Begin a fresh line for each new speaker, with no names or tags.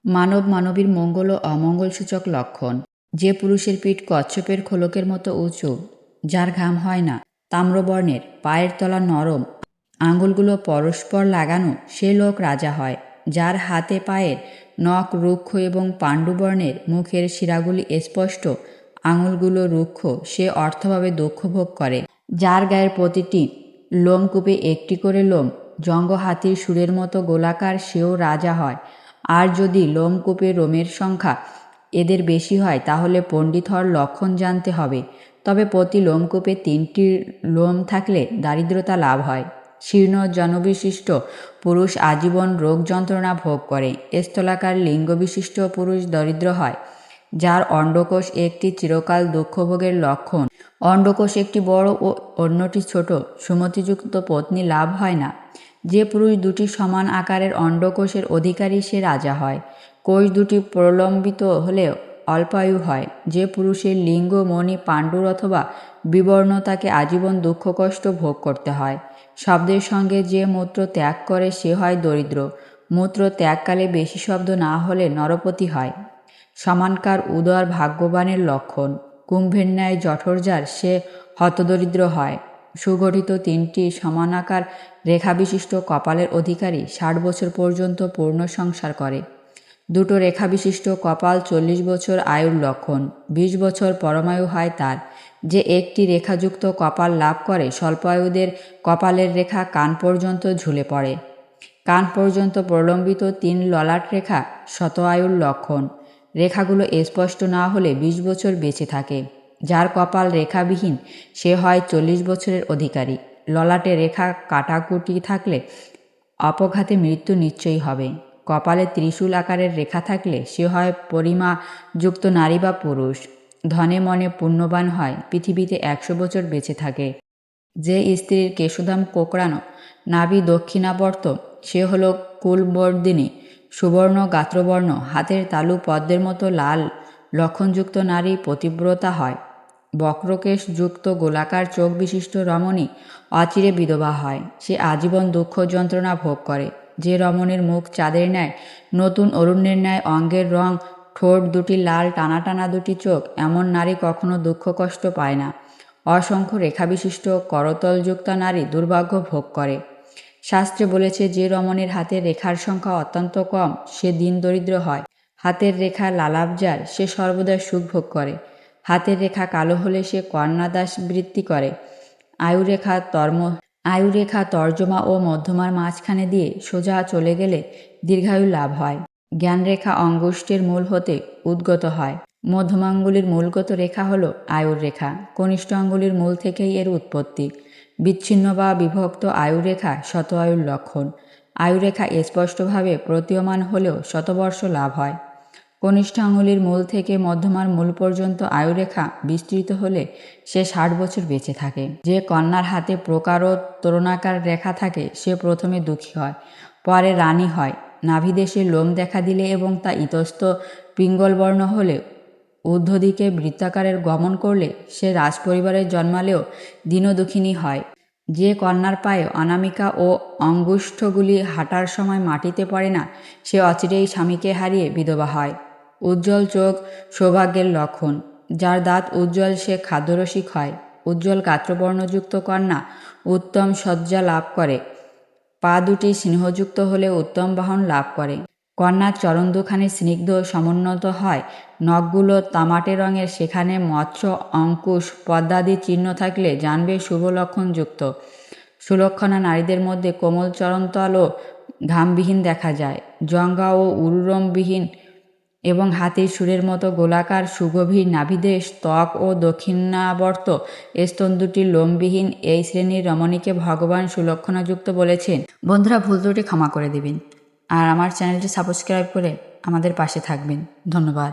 মানব মানবীর মঙ্গল ও অমঙ্গলসূচক লক্ষণ। যে পুরুষের পিঠ কচ্ছপের খোলকের মতো উঁচু, যার ঘাম হয় না, তাম্রবর্ণের, পায়ের তলা নরম, আঙুলগুলো পরস্পর লাগানো, সে লোক রাজা হয়। যার হাতে পায়ের নখ রুক্ষ এবং পাণ্ডুবর্ণের, মুখের শিরাগুলি স্পষ্ট, আঙুলগুলো রুক্ষ, সে অর্থভাবে দক্ষ ভোগ করে। যার গায়ের প্রতিটি লোমকূপে একটি করে লোম, জঙ্গ হাতির সুরের মতো গোলাকার, সেও রাজা হয়। আর যদি লোমকূপে রোমের সংখ্যা এদের বেশি হয় তাহলে পণ্ডিত হওয়ার লক্ষণ জানতে হবে। তবে প্রতি লোমকূপে 3টি লোম থাকলে দারিদ্রতা লাভ হয়। শীর্ণ জনবিশিষ্ট পুরুষ আজীবন রোগ যন্ত্রণা ভোগ করে। স্থলাকার লিঙ্গবিশিষ্ট পুরুষ দরিদ্র হয়। যার অন্ডকোষ একটি চিরকাল দুঃখভোগের লক্ষণ। অন্ডকোষ একটি বড় ও অন্যটি ছোট, সুমতিযুক্ত পত্নী লাভ হয় না। যে পুরুষ দুটি সমান আকারের অন্ডকোষের অধিকারী সে রাজা হয়। কোষ দুটি প্রলম্বিত হলে অল্পায়ু হয়। যে পুরুষের লিঙ্গ মণি পাণ্ডুর অথবা বিবর্ণ তাকে আজীবন দুঃখ কষ্ট ভোগ করতে হয়। শব্দের সঙ্গে যে মূত্র ত্যাগ করে সে হয় দরিদ্র। মূত্র ত্যাগকালে বেশি শব্দ না হলে নরপতি হয়। সমানকার উদর ভাগ্যবানের লক্ষণ। কুম্ভের ন্যায় জঠর যার, সে হতদরিদ্র হয়। সুগঠিত 3টি সমানাকার রেখাবিশিষ্ট কপালের অধিকারী 60 বছর পর্যন্ত পূর্ণ সংসার করে। 2টো রেখাবিশিষ্ট কপাল 40 বছর আয়ুর লক্ষণ। 20 বছর পরমায়ু হয় তার। যে একটি রেখাযুক্ত কপাল লাভ করে, স্বল্পায়ুদের কপালের রেখা কান পর্যন্ত ঝুলে পড়ে। কান পর্যন্ত প্রলম্বিত 3 ললাট রেখা শত আয়ুর লক্ষণ। রেখাগুলো স্পষ্ট না হলে 20 বছর বেঁচে থাকে। যার কপাল রেখাবিহীন সে হয় 40 বছরের অধিকারী। ললাটে রেখা কাটাকুটি থাকলে অপঘাতে মৃত্যু নিশ্চয়ই হবে। কপালে ত্রিশূল আকারের রেখা থাকলে সে হয় পরিমাযুক্ত নারী বা পুরুষ। ধনে মনে পুণ্যবান হয়, পৃথিবীতে 100 বছর বেঁচে থাকে। যে স্ত্রীর কেশোদাম কোঁকড়ানো, নাভি দক্ষিণাবর্ত, সে হল কুলবর্দিনী। সুবর্ণ গাত্রবর্ণ, হাতের তালু পদ্মের মতো লাল লক্ষণযুক্ত নারী পতিব্রতা হয়। বক্রকেশ যুক্ত গোলাকার চোখ বিশিষ্ট রমণী অচিরে বিধবা হয়। সে আজীবন দুঃখ যন্ত্রণা ভোগ করে। যে রমণীর মুখ চাঁদের ন্যায়, নতুন অরুণের ন্যায় অঙ্গের রং, ঠোঁট দুটি লাল, টানা টানা দুটি চোখ, এমন নারী কখনো দুঃখ কষ্ট পায় না। অসংখ্য রেখাবিশিষ্ট করতলযুক্ত নারী দুর্ভাগ্য ভোগ করে। শাস্ত্রে বলেছে যে রমণীর হাতের রেখার সংখ্যা অত্যন্ত কম সে দিন দরিদ্র হয়। হাতের রেখা লালাভ যার, সে সর্বদা সুখ ভোগ করে। হাতের রেখা কালো হলে সে কন্যাদাস বৃত্তি করে। আয়ুরেখা তর্জমা ও মধ্যমার মাঝখানে দিয়ে সোজা চলে গেলে দীর্ঘায়ু লাভ হয়। জ্ঞানরেখা অঙ্গুষ্ঠের মূল হতে উদ্গত হয়। মধ্যমাঙ্গুলির মূলগত রেখা হল আয়ুর রেখা। কনিষ্ঠ আঙ্গুলির মূল থেকেই এর উৎপত্তি। বিচ্ছিন্ন বা বিভক্ত আয়ুরেখা শত আয়ুর লক্ষণ। আয়ুরেখা স্পষ্টভাবে প্রতীয়মান হলেও শতবর্ষ লাভ হয়। কনিষ্ঠ আঙুলির মূল থেকে মধ্যমার মূল পর্যন্ত আয়ুরেখা বিস্তৃত হলে সে 60 বছর বেঁচে থাকে। যে কন্যার হাতে প্রকার ও তরুণাকার রেখা থাকে সে প্রথমে দুঃখী হয়, পরে রানী হয়। নাভিদেশে লোম দেখা দিলে এবং তা ইতস্ত পিঙ্গলবর্ণ হলে, ঊর্ধ্বদিকে বৃত্তাকারের গমন করলে সে রাজপরিবারে জন্মালেও দীনদুঃখিনী হয়। যে কন্যার পায়ে অনামিকা ও অঙ্গুষ্ঠগুলি হাঁটার সময় মাটিতে পড়ে না সে অচিরেই স্বামীকে হারিয়ে বিধবা হয়। উজ্জ্বল চোখ সৌভাগ্যের লক্ষণ। যার দাঁত উজ্জ্বল সে খাদ্যরসিক হয়। উজ্জ্বল গাত্রবর্ণযুক্ত কন্যা উত্তম সজ্জা লাভ করে। পা দুটি স্নেহযুক্ত হলে উত্তম বাহন লাভ করে। কন্যার চরণ দুখানি স্নিগ্ধ সমুন্নত হয়। নখগুলো তামাটে রঙের, সেখানে মৎস্য অঙ্কুশ পদ্মাদি চিহ্ন থাকলে জানবে শুভ লক্ষণযুক্ত। সুলক্ষণা নারীদের মধ্যে কোমল চরণতলও ঘামবিহীন দেখা যায়। জঙ্ঘা ও উরুরমবিহীন এবং হাতির সুরের মতো গোলাকার সুগভীর নাভিদেশ, ত্বক ও দক্ষিণাবর্ত স্তন দুটি লোমবিহীন এই শ্রেণীর রমণীকে ভগবান সুলক্ষণাযুক্ত বলেছেন। বন্ধুরা, ভুল ত্রুটি ক্ষমা করে দেবেন আর আমার চ্যানেলটি সাবস্ক্রাইব করে আমাদের পাশে থাকবেন। ধন্যবাদ।